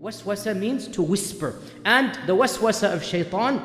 Waswasa means to whisper. And the waswasa of shaitan,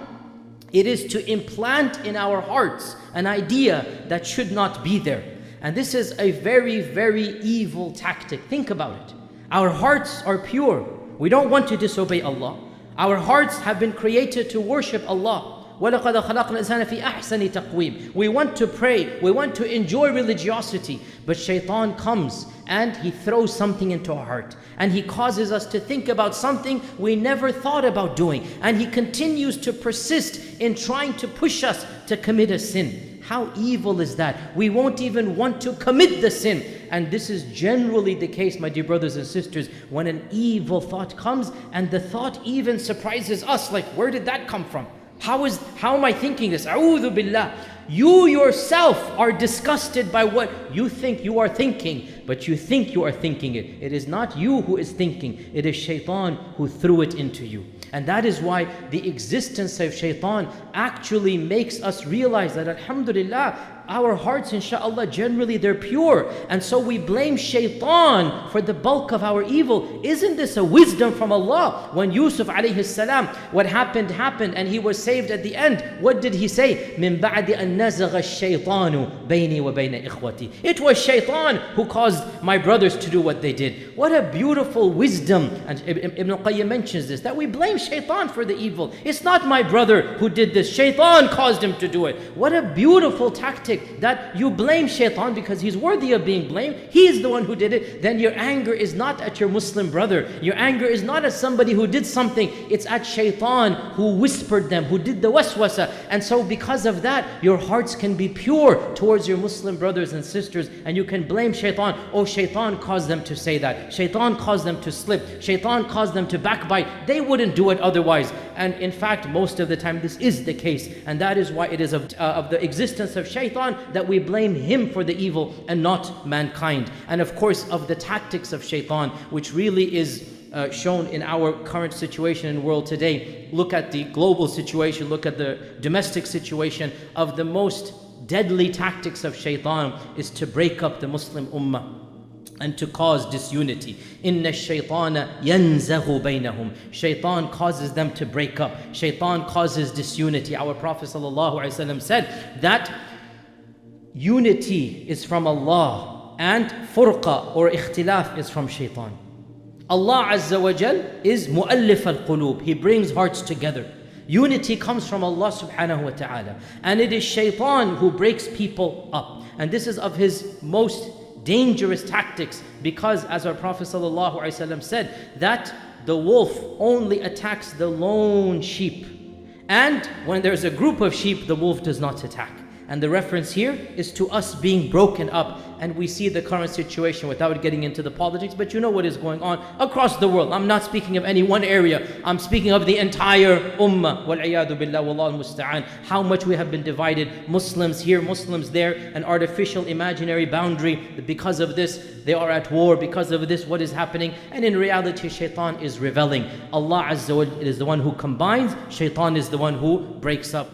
it is to implant in our hearts an idea that should not be there. And this is a very, very evil tactic. Think about it. Our hearts are pure. We don't want to disobey Allah. Our hearts have been created to worship Allah. وَلَقَدْ خَلَقْنَا الْإِنسَانَ فِي أَحْسَنِ تَقْوِيمٍ. We want to pray, we want to enjoy religiosity, but shaitan comes and he throws something into our heart, and he causes us to think about something we never thought about doing, and he continues to persist in trying to push us to commit a sin. How evil is that? We won't even want to commit the sin. And this is generally the case, my dear brothers and sisters, when an evil thought comes and the thought even surprises us, like, where did that come from? How am I thinking this? A'udhu billah. You yourself are disgusted by what you think you are thinking, but you think you are thinking it. It is not you who is thinking, it is shaitan who threw it into you. And that is why the existence of shaitan actually makes us realize that, alhamdulillah, our hearts, inshallah, generally they're pure. And so we blame shaitan for the bulk of our evil. Isn't this a wisdom from Allah? When Yusuf alayhi salam, what happened, and he was saved at the end. What did he say? مِن بَعْدِ أَن نَزَغَ الشَّيْطَانُ بَيْنِي وَبَيْنَ إِخْوَتِي. It was shaitan who caused my brothers to do what they did. What a beautiful wisdom. And Ibn al-Qayyim mentions this, that we blame shaitan for the evil. It's not my brother who did this. Shaitan caused him to do it. What a beautiful tactic, that you blame shaitan because he's worthy of being blamed. He is the one who did it. Then your anger is not at your Muslim brother. Your anger is not at somebody who did something. It's at shaitan who whispered them, who did the waswasa. And so because of that, your hearts can be pure towards your Muslim brothers and sisters, and you can blame shaitan. Oh, shaitan caused them to say that. Shaitan caused them to slip. Shaitan caused them to backbite. They wouldn't do it otherwise. And in fact, most of the time this is the case. And that is why it is of the existence of shaitan that we blame him for the evil and not mankind. And of course, of the tactics of shaitan, which really is shown in our current situation in the world today. Look at the global situation, look at the domestic situation. Of the most deadly tactics of shaitan is to break up the Muslim ummah and to cause disunity. Inna shaytana yanzaghu baynahum. Shaitan causes them to break up. Shaitan causes disunity. Our Prophet ﷺ said that unity is from Allah and furqa or ikhtilaf is from shaitan. Allah Azza wa Jal is mu'allif al-qulub. He brings hearts together. Unity comes from Allah subhanahu wa ta'ala. And it is shaitan who breaks people up. And this is of his most dangerous tactics, because as our Prophet ﷺ said, that the wolf only attacks the lone sheep. And when there's a group of sheep, the wolf does not attack. And the reference here is to us being broken up. And we see the current situation without getting into the politics, but you know what is going on across the world. I'm not speaking of any one area. I'm speaking of the entire ummah. Wal-'iyadu billah, wallahu musta'an. How much we have been divided. Muslims here, Muslims there. An artificial imaginary boundary. Because of this, they are at war. Because of this, what is happening? And in reality, shaitan is reveling. Allah Azza wa Jalla is the one who combines. Shaitan is the one who breaks up.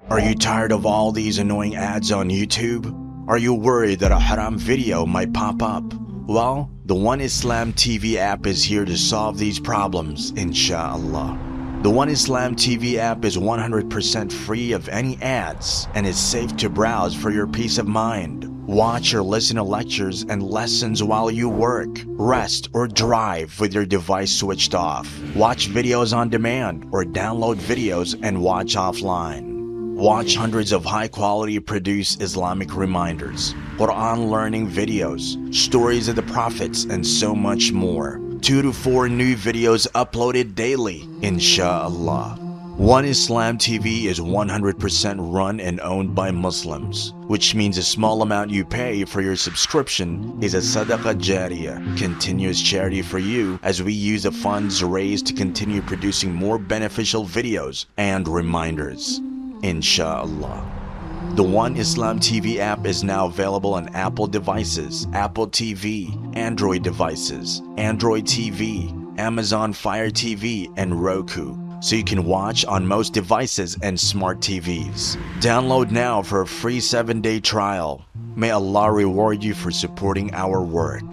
Are you tired of all these annoying ads on YouTube? Are you worried that a haram video might pop up? Well, the One Islam TV app is here to solve these problems, inshallah. The One Islam TV app is 100% free of any ads and is safe to browse for your peace of mind. Watch or listen to lectures and lessons while you work, rest, or drive with your device switched off. Watch videos on demand or download videos and watch offline. Watch hundreds of high-quality produced Islamic reminders, Quran learning videos, stories of the prophets, and so much more. 2 to 4 new videos uploaded daily, inshallah. One Islam TV is 100% run and owned by Muslims, which means a small amount you pay for your subscription is a SADAQAH JARIYAH, continuous charity for you, as we use the funds raised to continue producing more beneficial videos and reminders, inshallah. The One Islam TV app is now available on Apple devices, Apple TV, Android devices, Android TV, Amazon Fire TV, and Roku, so you can watch on most devices and smart TVs. Download now for a free 7-day trial. May Allah reward you for supporting our work.